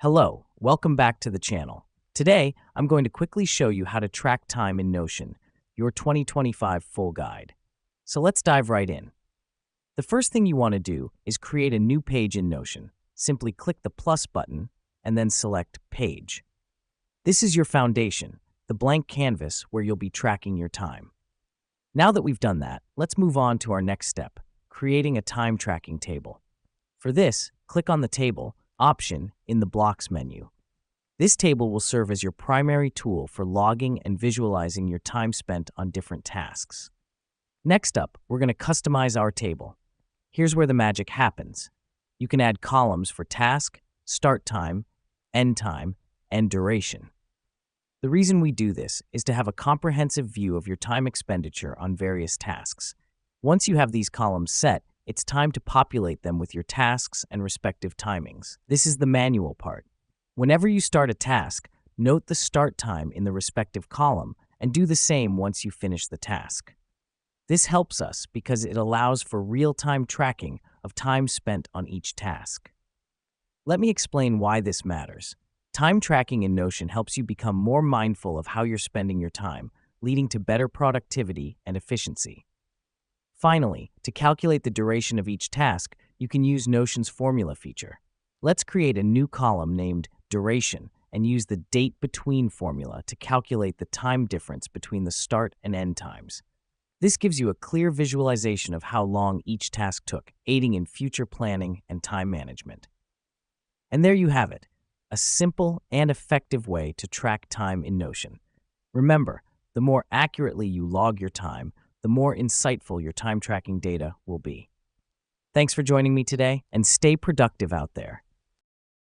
Hello, welcome back to the channel. Today, I'm going to quickly show you how to track time in Notion, your 2025 full guide. So let's dive right in. The first thing you want to do is create a new page in Notion. Simply click the plus button and then select Page. This is your foundation, the blank canvas where you'll be tracking your time. Now that we've done that, let's move on to our next step, creating a time tracking table. For this, click on the Table option in the Blocks menu. This table will serve as your primary tool for logging and visualizing your time spent on different tasks. Next up, we're going to customize our table. Here's where the magic happens. You can add columns for task, start time, end time, and duration. The reason we do this is to have a comprehensive view of your time expenditure on various tasks. Once you have these columns set, it's time to populate them with your tasks and respective timings. This is the manual part. Whenever you start a task, note the start time in the respective column and do the same once you finish the task. This helps us because it allows for real-time tracking of time spent on each task. Let me explain why this matters. Time tracking in Notion helps you become more mindful of how you're spending your time, leading to better productivity and efficiency. Finally, to calculate the duration of each task, you can use Notion's formula feature. Let's create a new column named Duration and use the Date Between formula to calculate the time difference between the start and end times. This gives you a clear visualization of how long each task took, aiding in future planning and time management. And there you have it, a simple and effective way to track time in Notion. Remember, the more accurately you log your time, the more insightful your time tracking data will be. Thanks for joining me today, and stay productive out there.